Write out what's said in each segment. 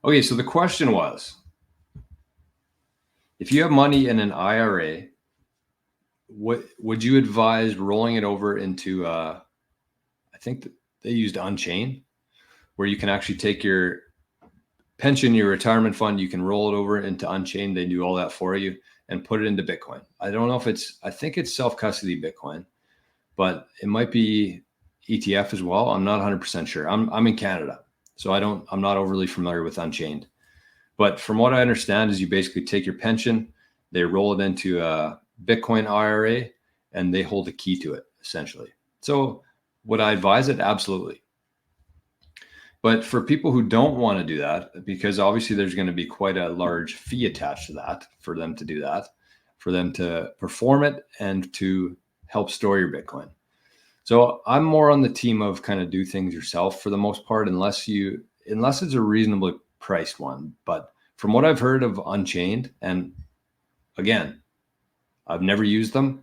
Okay, so the question was, if you have money in an IRA, what would you advise rolling it over into, I think they used Unchained, where you can actually take your pension, your retirement fund, you can roll it over into Unchained. They do all that for you and put it into Bitcoin. I don't know if I think it's self-custody Bitcoin, but it might be ETF as well. I'm not 100% sure. I'm in Canada, so I'm not overly familiar with Unchained. But from what I understand is you basically take your pension, they roll it into a Bitcoin IRA, and they hold the key to it, essentially. So would I advise it? Absolutely. But for people who don't want to do that, because obviously there's going to be quite a large fee attached to that for them to do that, for them to perform it and to help store your Bitcoin. So I'm more on the team of kind of do things yourself for the most part, unless it's a reasonably priced one. But from what I've heard of Unchained, and again, I've never used them.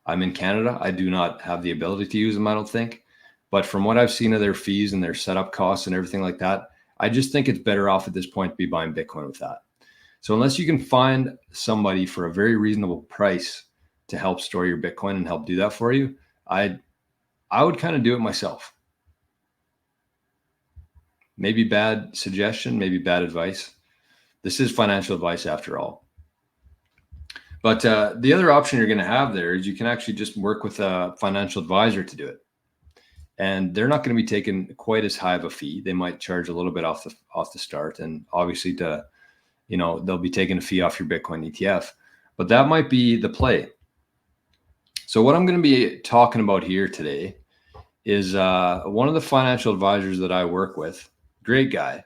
I'm in Canada. I do not have the ability to use them, I don't think. But from what I've seen of their fees and their setup costs and everything like that, I just think it's better off at this point to be buying Bitcoin with that. So unless you can find somebody for a very reasonable price to help store your Bitcoin and help do that for you, I would kind of do it myself. Maybe bad suggestion, maybe bad advice. This is financial advice after all. But the other option you're going to have there is you can actually just work with a financial advisor to do it. And they're not going to be taking quite as high of a fee. They might charge a little bit off the start. And obviously they'll be taking a fee off your Bitcoin ETF. But that might be the play. So what I'm going to be talking about here today is one of the financial advisors that I work with. Great guy.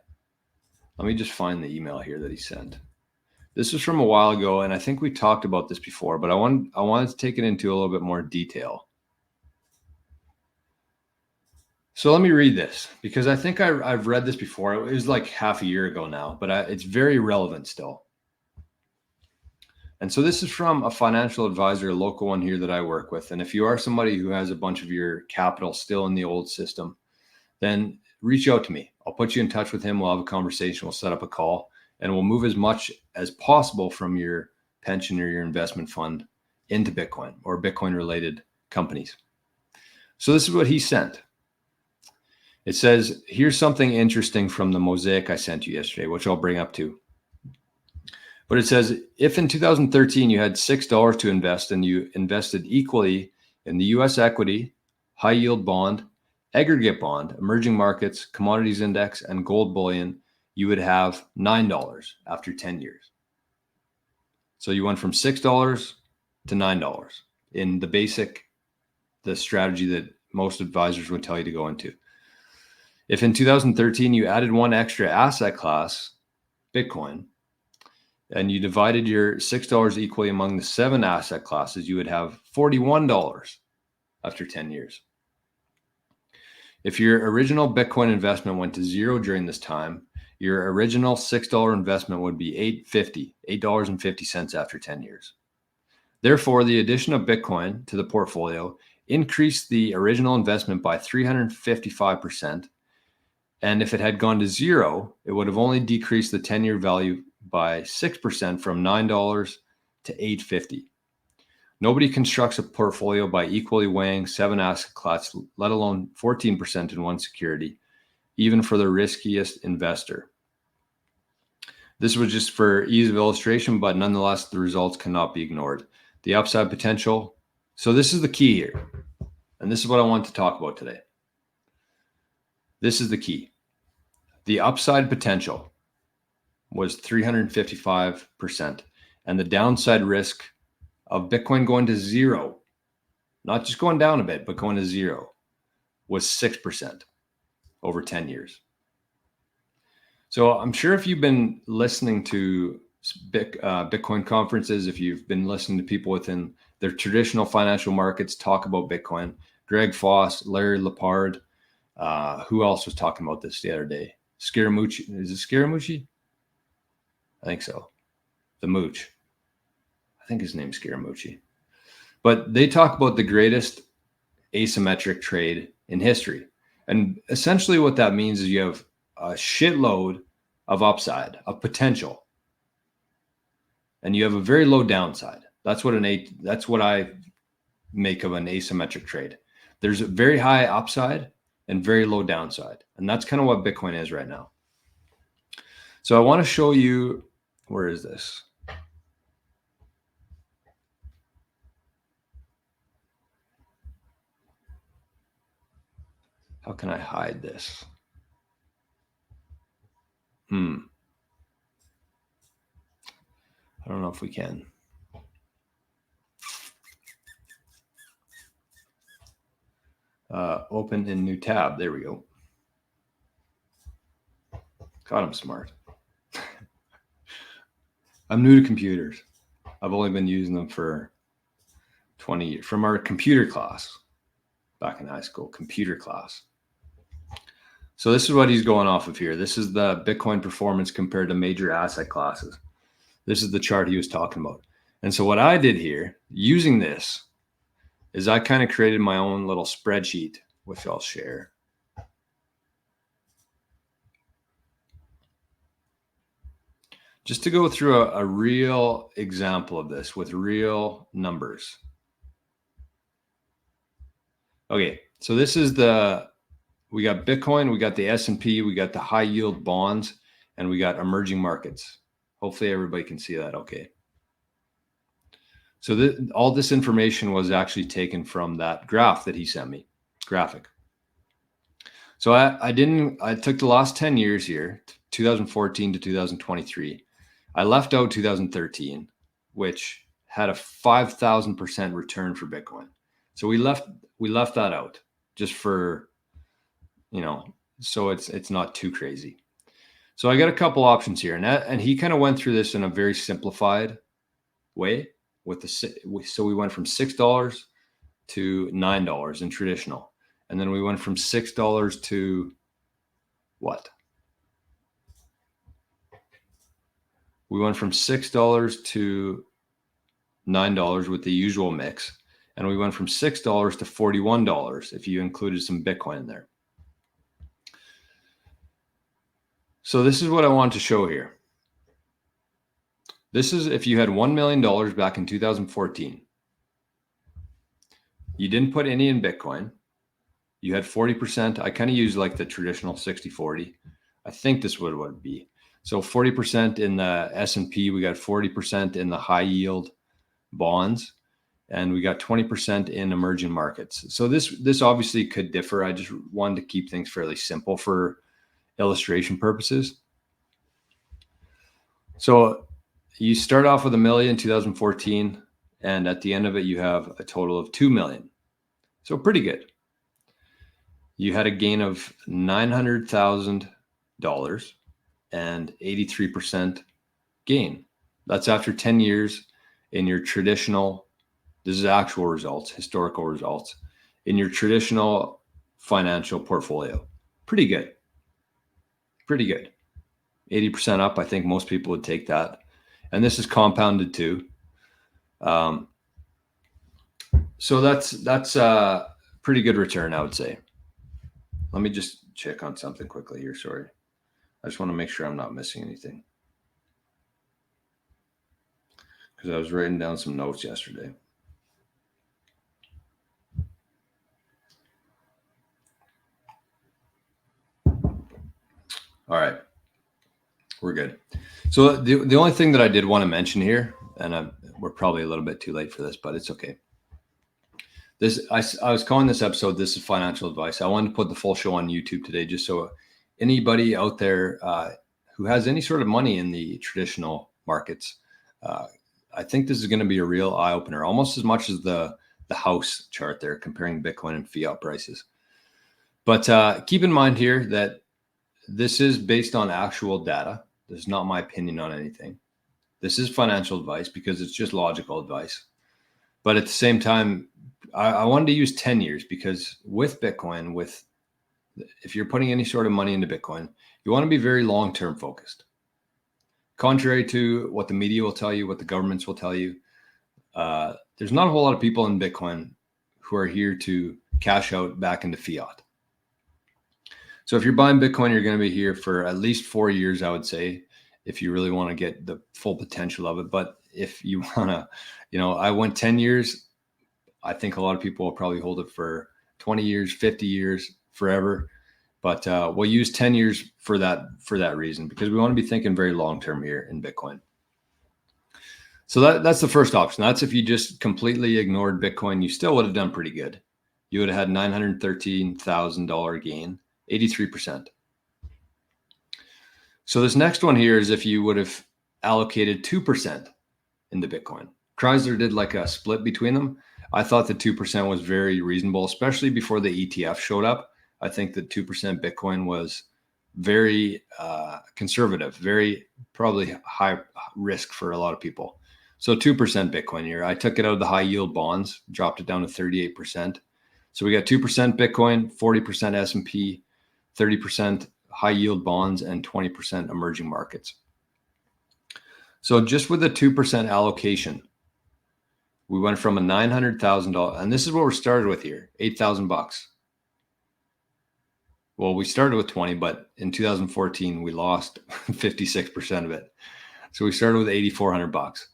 Let me just find the email here that he sent. This was from a while ago, and I think we talked about this before, but I wanted to take it into a little bit more detail. So let me read this, because I think I've read this before. It was like half a year ago now, but it's very relevant still. And so this is from a financial advisor, a local one here that I work with. And if you are somebody who has a bunch of your capital still in the old system, then reach out to me. I'll put you in touch with him. We'll have a conversation. We'll set up a call, and we'll move as much as possible from your pension or your investment fund into Bitcoin or Bitcoin related companies. So this is what he sent. It says, here's something interesting from the mosaic I sent you yesterday, which I'll bring up too. But it says, if in 2013 you had $6 to invest and you invested equally in the US equity, high yield bond, aggregate bond, emerging markets, commodities index, and gold bullion, you would have $9 after 10 years. So you went from $6 to $9 in the strategy that most advisors would tell you to go into. If in 2013 you added one extra asset class, Bitcoin, and you divided your $6 equally among the 7 asset classes, you would have $41 after 10 years. If your original Bitcoin investment went to zero during this time, your original $6 investment would be $8.50 after 10 years. Therefore, the addition of Bitcoin to the portfolio increased the original investment by 355%. And if it had gone to zero, it would have only decreased the 10-year value by 6% from $9 to $8.50. Nobody constructs a portfolio by equally weighing 7 asset classes, let alone 14% in one security, even for the riskiest investor. This was just for ease of illustration, but nonetheless, the results cannot be ignored. The upside potential. So this is the key here. And this is what I want to talk about today. This is the key. The upside potential was 355%. And the downside risk of Bitcoin going to zero, not just going down a bit, but going to zero, was 6% over 10 years. So I'm sure if you've been listening to Bitcoin conferences, if you've been listening to people within their traditional financial markets talk about Bitcoin, Greg Foss, Larry Lepard, who else was talking about this the other day? Scaramucci. Is it Scaramucci? I think so. The Mooch. I think his name's Scaramucci. But they talk about the greatest asymmetric trade in history. And essentially what that means is you have a shitload of upside, of potential, and you have a very low downside. That's what I make of an asymmetric trade. There's a very high upside and very low downside, and that's kind of what Bitcoin is right now. So I want to show you, where is this? How can I hide this? I don't know if we can. Open in new tab. There we go. God, I'm smart. I'm new to computers. I've only been using them for 20 years. From our computer class back in high school, computer class. So this is what he's going off of here. This is the Bitcoin performance compared to major asset classes. This is the chart he was talking about. And so what I did here, using this, is I kind of created my own little spreadsheet, which I'll share. Just to go through a real example of this with real numbers. Okay, so this is we got Bitcoin, we got the S&P, we got the high yield bonds, and we got emerging markets. Hopefully everybody can see that okay. So all this information was actually taken from that graph that he sent me, graphic. So I took the last 10 years here, 2014 to 2023. I left out 2013, which had a 5,000% return for Bitcoin. So we left that out just for, so it's not too crazy. So I got a couple options here, and he kind of went through this in a very simplified way so we went from $6 to $9 in traditional, and then we went from $6 to what? We went from $6 to $9 with the usual mix, and we went from $6 to $41 if you included some Bitcoin in there. So this is what I want to show here. This is if you had $1 million back in 2014. You didn't put any in Bitcoin. You had 40%. I kind of use like the traditional 60-40. I think this would what it would be. So 40% in the S&P, we got 40% in the high yield bonds, and we got 20% in emerging markets. So this obviously could differ. I just wanted to keep things fairly simple for illustration purposes. So you start off with $1 million in 2014, and at the end of it, you have a total of $2 million. So pretty good. You had a gain of $900,000 and 83% gain. That's after 10 years in your traditional, this is actual results, historical results, in your traditional financial portfolio. Pretty good. Pretty good. 80% up. I think most people would take that. And this is compounded too. So that's a pretty good return, I would say. Let me just check on something quickly here. Sorry. I just want to make sure I'm not missing anything, because I was writing down some notes yesterday. All right. We're good. So the only thing that I did want to mention here, and we're probably a little bit too late for this, but it's okay. I was calling this episode, This is Financial Advice. I wanted to put the full show on YouTube today, just so anybody out there who has any sort of money in the traditional markets, I think this is going to be a real eye opener, almost as much as the house chart there, comparing Bitcoin and fiat prices. But keep in mind here that this is based on actual data. This is not my opinion on anything. This is financial advice because it's just logical advice. But at the same time, I wanted to use 10 years because with Bitcoin, if you're putting any sort of money into Bitcoin, you want to be very long-term focused. Contrary to what the media will tell you, what the governments will tell you, there's not a whole lot of people in Bitcoin who are here to cash out back into fiat. So if you're buying Bitcoin, you're going to be here for at least 4 years, I would say, if you really want to get the full potential of it. But if you want to, I went 10 years. I think a lot of people will probably hold it for 20 years, 50 years, forever. But we'll use 10 years for that reason, because we want to be thinking very long-term here in Bitcoin. So that's the first option. That's if you just completely ignored Bitcoin, you still would have done pretty good. You would have had $913,000 gain, 83%. So this next one here is if you would have allocated 2% into Bitcoin. Chrysler did like a split between them. I thought the 2% was very reasonable, especially before the ETF showed up. I think that 2% Bitcoin was very conservative, very probably high risk for a lot of people. So 2% Bitcoin here. I took it out of the high yield bonds, dropped it down to 38%. So we got 2% Bitcoin, 40% S&P, 30% high yield bonds, and 20% emerging markets. So just with a 2% allocation, we went from a $900,000, and this is what we're started with here, $8,000. Well, we started with 20, but in 2014 we lost 56% of it. So we started with $8,400,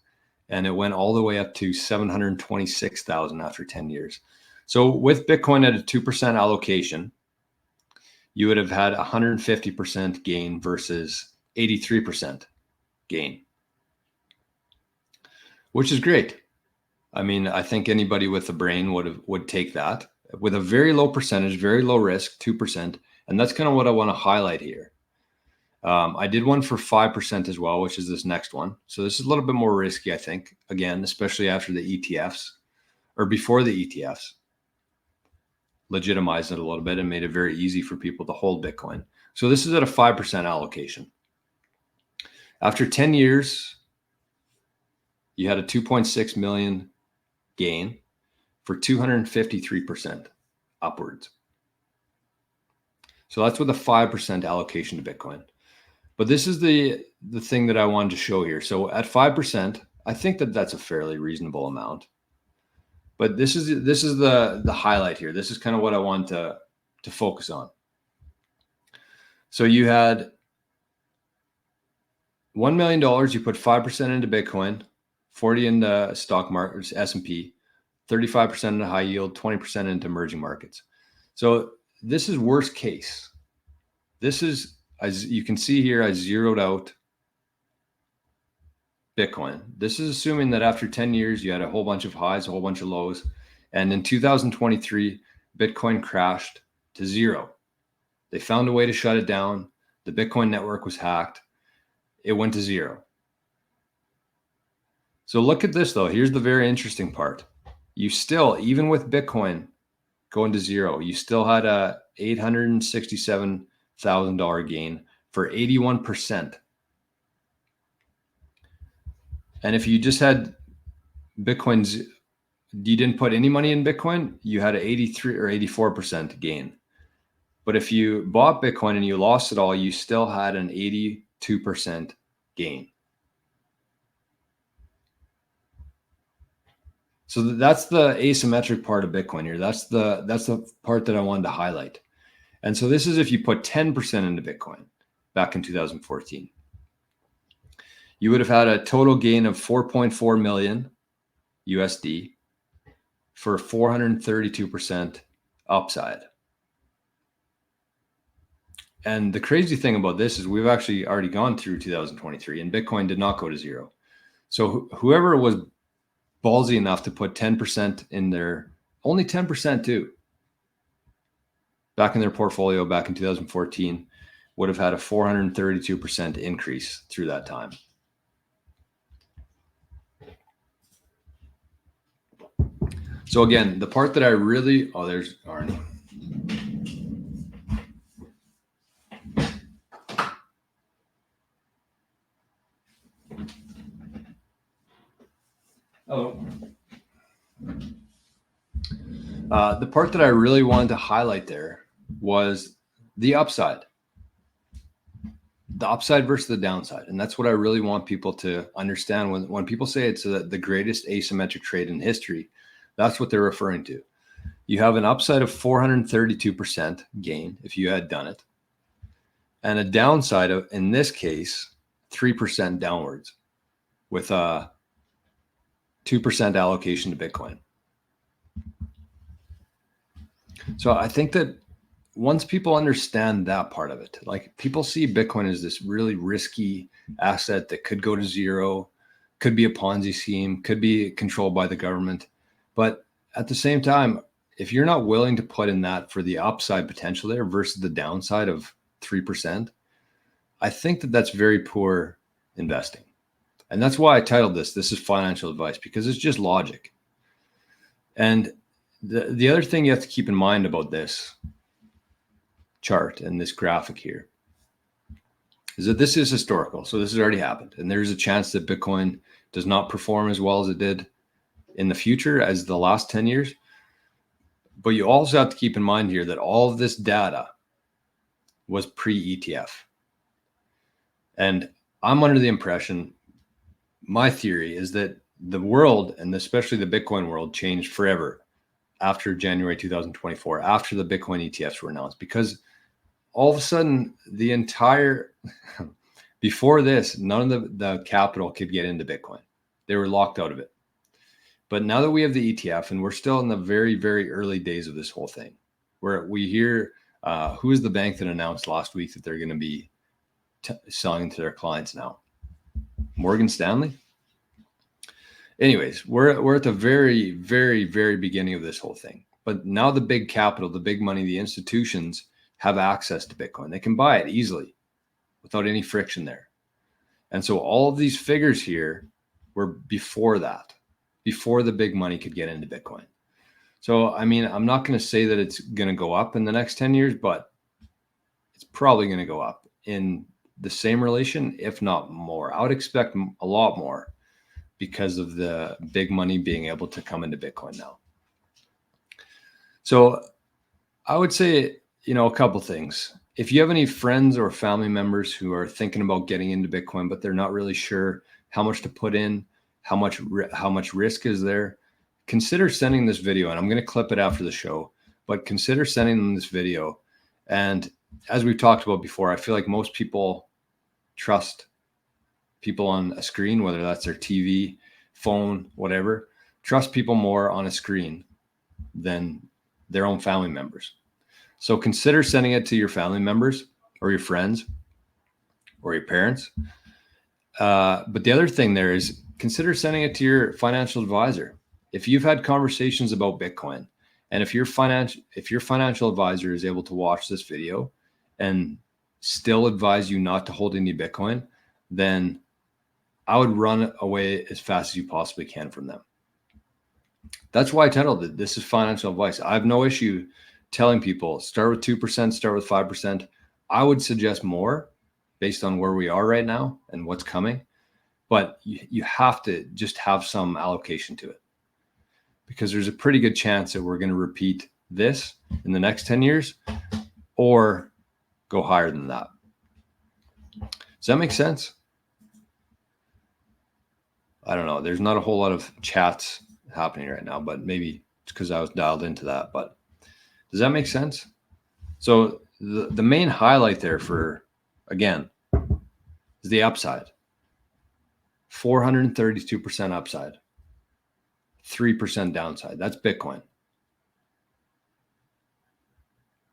and it went all the way up to 726,000 after 10 years. So with Bitcoin at a 2% allocation, you would have had 150% gain versus 83% gain, which is great. I mean, I think anybody with a brain would take that with a very low percentage, very low risk, 2%. And that's kind of what I want to highlight here. I did one for 5% as well, which is this next one. So this is a little bit more risky, I think, again, especially after the ETFs or before the ETFs legitimized it a little bit and made it very easy for people to hold Bitcoin. So this is at a 5% allocation. After 10 years, you had a 2.6 million gain for 253% upwards. So that's with a 5% allocation to Bitcoin. But this is the thing that I wanted to show here. So at 5%, I think that that's a fairly reasonable amount. But this is the highlight here. This is kind of what I want to focus on. So you had $1 million. You put 5% into Bitcoin, 40 into stock markets, S&P, 35% into high yield, 20% into emerging markets. So this is worst case. This is, as you can see here, I zeroed out Bitcoin. This is assuming that after 10 years, you had a whole bunch of highs, a whole bunch of lows. And in 2023, Bitcoin crashed to zero. They found a way to shut it down. The Bitcoin network was hacked. It went to zero. So look at this, though. Here's the very interesting part. You still, even with Bitcoin going to zero, you still had a $867,000 gain for 81%. And if you just had Bitcoin's, you didn't put any money in Bitcoin, you had an 83 or 84% gain. But if you bought Bitcoin and you lost it all, you still had an 82% gain. So that's the asymmetric part of Bitcoin here. That's the part that I wanted to highlight. And so this is if you put 10% into Bitcoin back in 2014. You would have had a total gain of 4.4 million USD for 432% upside. And the crazy thing about this is we've actually already gone through 2023 and Bitcoin did not go to zero. So whoever was ballsy enough to put 10% in there, only 10% too, back in their portfolio back in 2014, would have had a 432% increase through that time. So again, the part that I really, there's Arnie. Hello. The part that I really wanted to highlight there was the upside. The upside versus the downside. And that's what I really want people to understand. When people say it's the greatest asymmetric trade in history, that's what they're referring to. You have an upside of 432% gain if you had done it. and a downside of, in this case, 3% downwards with a 2% allocation to Bitcoin. So I think that once people understand that part of it, like people see Bitcoin as this really risky asset that could go to zero, could be a Ponzi scheme, could be controlled by the government. But at the same time, if you're not willing to put in that for the upside potential there versus the downside of 3%, I think that that's very poor investing. And that's why I titled this is financial advice, because it's just logic. And the other thing you have to keep in mind about this chart and this graphic here is that this is historical. So this has already happened. And there's a chance that Bitcoin does not perform as well as it did in the future as the last 10 years. But you also have to keep in mind here that all of this data was pre-ETF. And I'm under the impression, my theory is that the world, and especially the Bitcoin world, changed forever after January 2024, after the Bitcoin ETFs were announced, because all of a sudden the entire, before this, none of the capital could get into Bitcoin. They were locked out of it. But now that we have the ETF, and we're still in the very, very early days of this whole thing, where we hear, who is the bank that announced last week that they're going to be selling to their clients now? Morgan Stanley? Anyways, we're at the very, very, very beginning of this whole thing. But now the big capital, the big money, the institutions have access to Bitcoin. They can buy it easily without any friction there. And so all of these figures here were before that, before the big money could get into Bitcoin. So, I mean, I'm not going to say that it's going to go up in the next 10 years, but it's probably going to go up in the same relation, if not more. I would expect a lot more because of the big money being able to come into Bitcoin now. So I would say, a couple things. If you have any friends or family members who are thinking about getting into Bitcoin, but they're not really sure how much to put in, how much risk is there, consider sending this video. And I'm going to clip it after the show, but consider sending them this video. And as we've talked about before, I feel like most people trust people on a screen, whether that's their TV, phone, whatever, trust people more on a screen than their own family members. So consider sending it to your family members or your friends or your parents. But the other thing there is consider sending it to your financial advisor. If you've had conversations about Bitcoin, and if your financial advisor is able to watch this video and still advise you not to hold any Bitcoin, then I would run away as fast as you possibly can from them. That's why I titled it, This is Financial Advice. I have no issue telling people, start with 2%, start with 5%. I would suggest more based on where we are right now and what's coming. But you have to just have some allocation to it, because there's a pretty good chance that we're going to repeat this in the next 10 years or go higher than that. Does that make sense? I don't know. There's not a whole lot of chats happening right now, but maybe it's because I was dialed into that. But does that make sense? So the main highlight there for, again, is the upside. 432% upside, 3% downside. That's Bitcoin.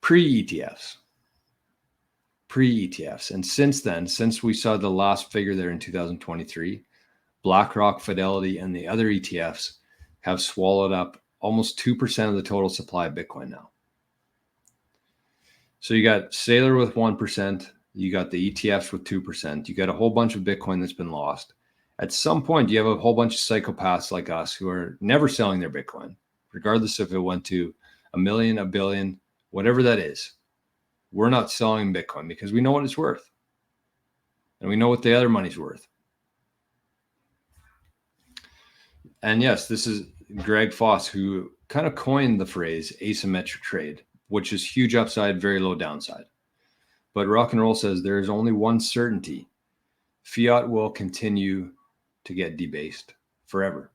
Pre-ETFs. And since then, since we saw the last figure there in 2023, BlackRock, Fidelity, and the other ETFs have swallowed up almost 2% of the total supply of Bitcoin now. So you got Saylor with 1%, you got the ETFs with 2%, you got a whole bunch of Bitcoin that's been lost. At some point, you have a whole bunch of psychopaths like us who are never selling their Bitcoin, regardless if it went to $1 million, $1 billion, whatever that is. We're not selling Bitcoin because we know what it's worth. And we know what the other money's worth. And yes, this is Greg Foss, who kind of coined the phrase asymmetric trade, which is huge upside, very low downside. But Rock and Roll says there is only one certainty. Fiat will continue to get debased forever.